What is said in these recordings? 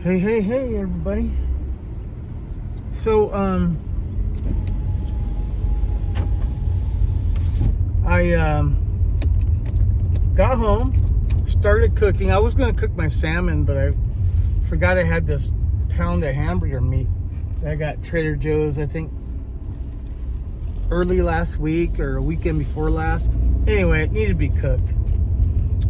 Hey, everybody. So, I got home, started cooking. I was going to cook my salmon, but I forgot I had this pound of hamburger meat that I got at Trader Joe's, I think, early last week or a weekend before last. Anyway, it needed to be cooked.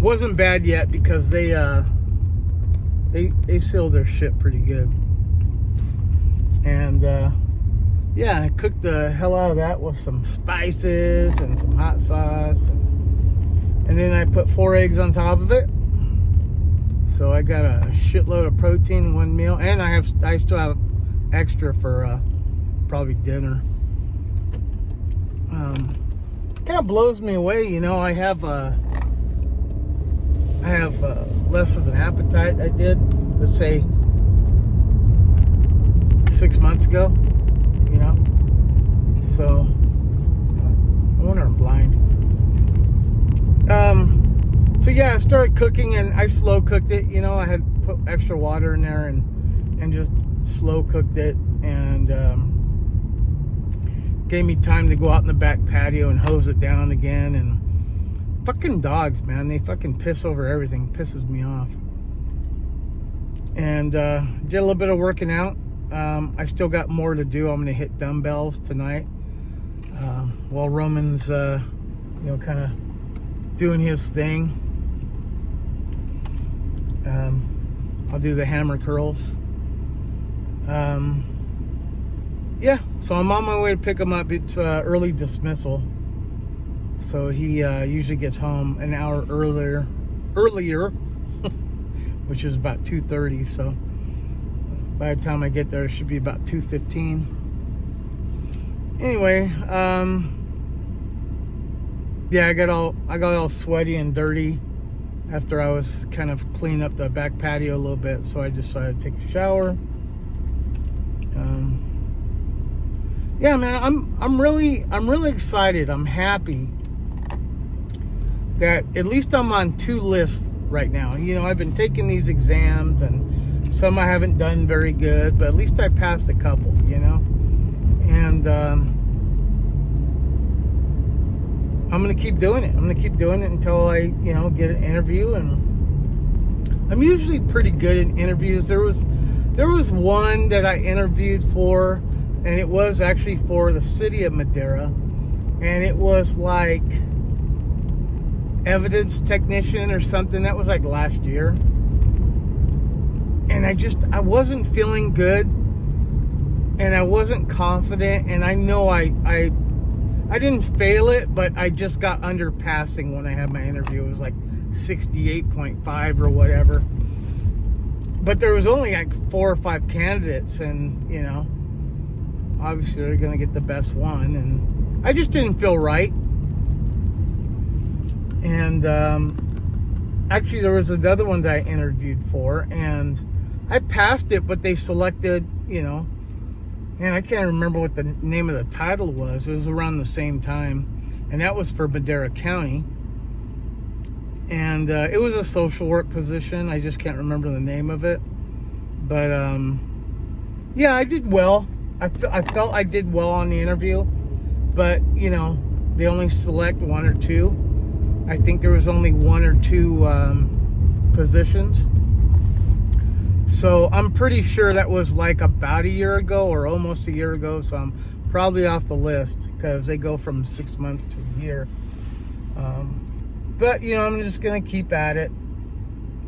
Wasn't bad yet because they seal their shit pretty good. And yeah, I cooked the hell out of that with some spices and some hot sauce, and then I put 4 eggs on top of it. So I got a shitload of protein in one meal, and I still have extra for probably dinner. Kind of blows me away, you know. I have less of an appetite I did, let's say, 6 months ago, you know. So I wonder I'm blind. So yeah, I started cooking and I slow cooked it, you know. I had put extra water in there and just slow cooked it, and gave me time to go out in the back patio and hose it down again. And fucking dogs, man, they fucking piss over everything. Pisses me off. And did a little bit of working out. I still got more to do. I'm gonna hit dumbbells tonight while Roman's you know, kind of doing his thing. I'll do the hammer curls. Yeah, so I'm on my way to pick him up. It's early dismissal, so he usually gets home an hour earlier, which is about 2:30. So by the time I get there, it should be about 2:15. Anyway, yeah, I got all sweaty and dirty after I was kind of cleaning up the back patio a little bit, so I decided to take a shower. Yeah, man, I'm really excited. I'm happy that at least I'm on 2 lists right now. You know, I've been taking these exams, and some I haven't done very good, but at least I passed a couple, you know. And I'm gonna keep doing it. I'm gonna keep doing it until I, you know, get an interview. And I'm usually pretty good in interviews. There was one that I interviewed for, and it was actually for the city of Madera, and it was like evidence technician or something. That was like last year, and I wasn't feeling good, and I wasn't confident, and I know I didn't fail it, but I just got under passing when I had my interview. It was like 68.5 or whatever, but there was only like 4 or 5 candidates, and you know, obviously they're gonna get the best one, and I just didn't feel right. And actually there was another one that I interviewed for, and I passed it, but they selected, you know, and I can't remember what the name of the title was. It was around the same time, and that was for Madera County, and it was a social work position. I just can't remember the name of it, but yeah, I did well. I felt I did well on the interview, but you know, they only select 1 or 2. I think there was only 1 or 2 positions. So I'm pretty sure that was like about a year ago or almost a year ago. So I'm probably off the list because they go from 6 months to a year. But you know, I'm just gonna keep at it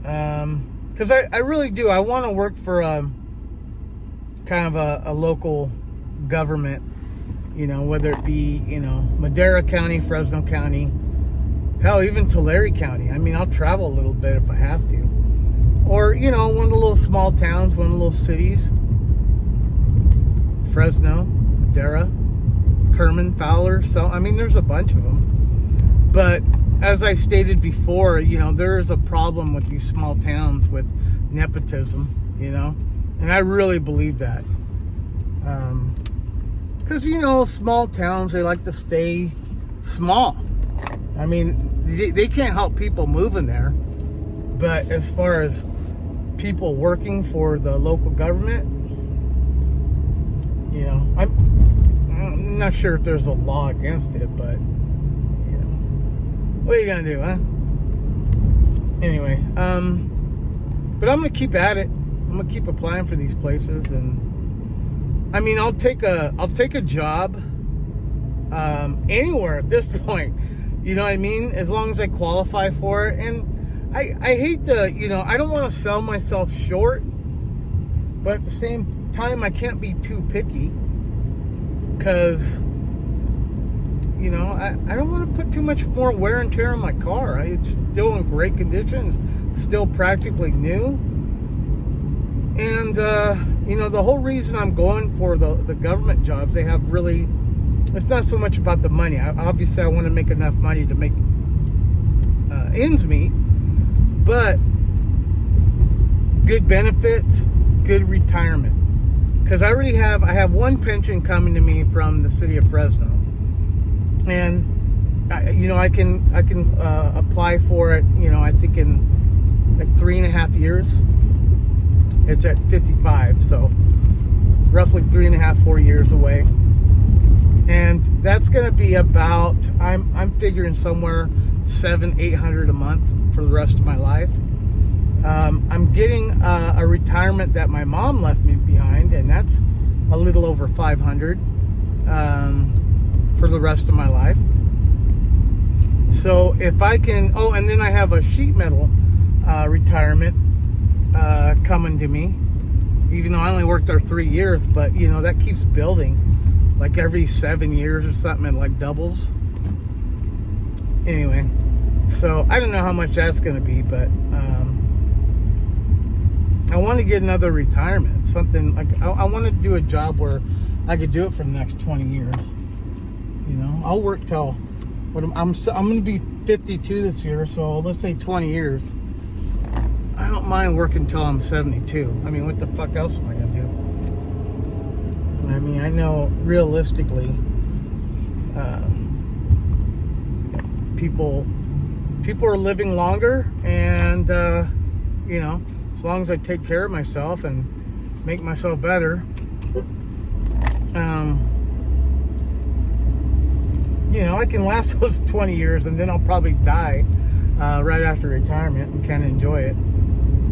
because I really do. I want to work for kind of a local government, you know, whether it be, you know, Madera County, Fresno County, hell, even Tulare County. I mean, I'll travel a little bit if I have to. Or, you know, one of the little small towns, one of the little cities. Fresno, Madera, Kerman, Fowler. So, I mean, there's a bunch of them. But as I stated before, you know, there is a problem with these small towns with nepotism, you know. And I really believe that. Because, you know, small towns, they like to stay small. I mean, they can't help people moving there. But as far as people working for the local government. You know, I'm not sure if there's a law against it, but you know, what are you gonna do, huh? Anyway, but I'm gonna keep at it. I'm gonna keep applying for these places, and I mean, I'll take a job anywhere at this point. You know what I mean? As long as I qualify for it. And I hate to, you know, I don't want to sell myself short, but at the same time, I can't be too picky, because, you know, I don't want to put too much more wear and tear on my car. It's still in great conditions, still practically new. And, you know, the whole reason I'm going for the government jobs, they have really, it's not so much about the money. Obviously, I want to make enough money to make ends meet, but good benefits, good retirement. Because I have one pension coming to me from the city of Fresno, and you know, I can apply for it. You know, I think in like 3.5 years. It's at 55, so roughly 4 years away. And that's going to be about, I'm figuring somewhere $700-800 a month for the rest of my life. I'm getting a retirement that my mom left me behind, and that's a little over $500 for the rest of my life. So if I can, oh, and then I have a sheet metal retirement coming to me, even though I only worked there 3 years, but you know, that keeps building, like every 7 years or something, it like doubles. Anyway, so I don't know how much that's going to be, but I want to get another retirement, something like I want to do a job where I could do it for the next 20 years. You know, I'll work till I'm going to be 52 this year, so let's say 20 years. I don't mind working till I'm 72. I mean, what the fuck else am I gonna do? I mean, I know realistically, people are living longer, and you know, as long as I take care of myself and make myself better, you know, I can last those 20 years, and then I'll probably die right after retirement and can't enjoy it.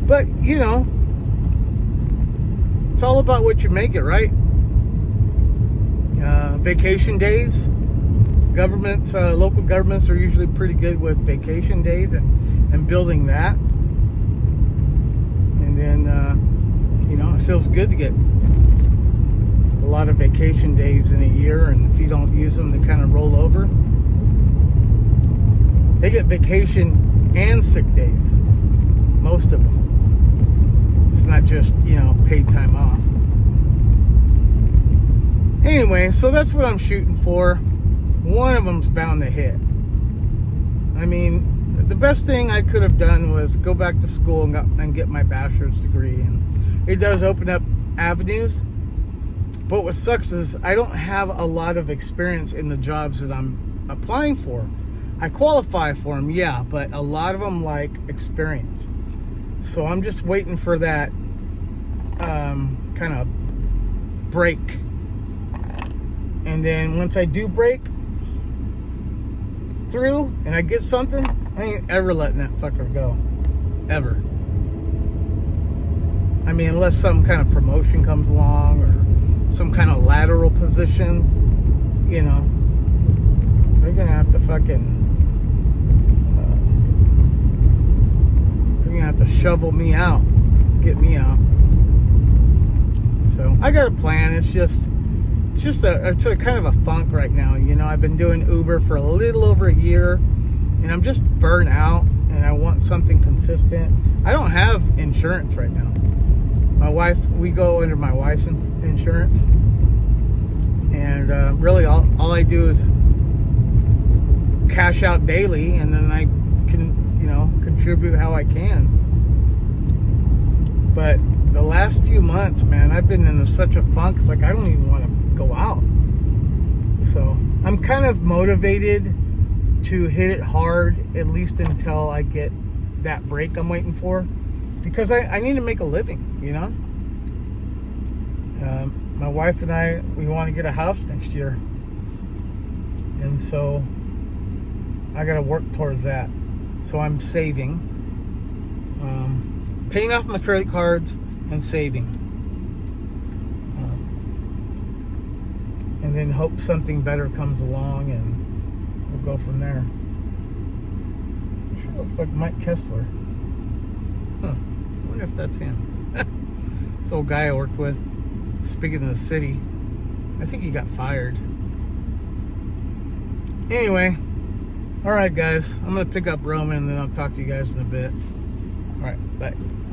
But, you know, it's all about what you make it, right? Vacation days. Governments, local governments are usually pretty good with vacation days and building that. And then, you know, it feels good to get a lot of vacation days in a year. And if you don't use them, they kind of roll over. They get vacation and sick days. Most of them. It's not just, you know, paid time off. Anyway, so that's what I'm shooting for. One of them's bound to hit. I mean, the best thing I could have done was go back to school and get my bachelor's degree. And it does open up avenues. But what sucks is I don't have a lot of experience in the jobs that I'm applying for. I qualify for them, yeah, but a lot of them like experience. So I'm just waiting for that kind of break. And then once I do break through and I get something, I ain't ever letting that fucker go. Ever. I mean, unless some kind of promotion comes along or some kind of lateral position, you know, they're gonna have to fucking they're gonna have to shovel me out, get me out. So I got a plan. It's just a kind of a funk right now. You know, I've been doing Uber for a little over a year, and I'm just burnt out, and I want something consistent. I don't have insurance right now. My wife, we go under my wife's insurance, and really all I do is cash out daily, and then I can, you know, contribute how I can. But the last few months, man, I've been in such a funk, like I don't even want to go out. So I'm kind of motivated to hit it hard, at least until I get that break I'm waiting for. because I need to make a living, you know. My wife and I, we want to get a house next year, and so I got to work towards that. So I'm saving, paying off my credit cards and saving, and then hope something better comes along, and we'll go from there. Sure looks like Mike Kessler. Huh. I wonder if that's him. This old guy I worked with. Speaking of the city, I think he got fired. Anyway, all right, guys. I'm going to pick up Roman, and then I'll talk to you guys in a bit. All right, bye.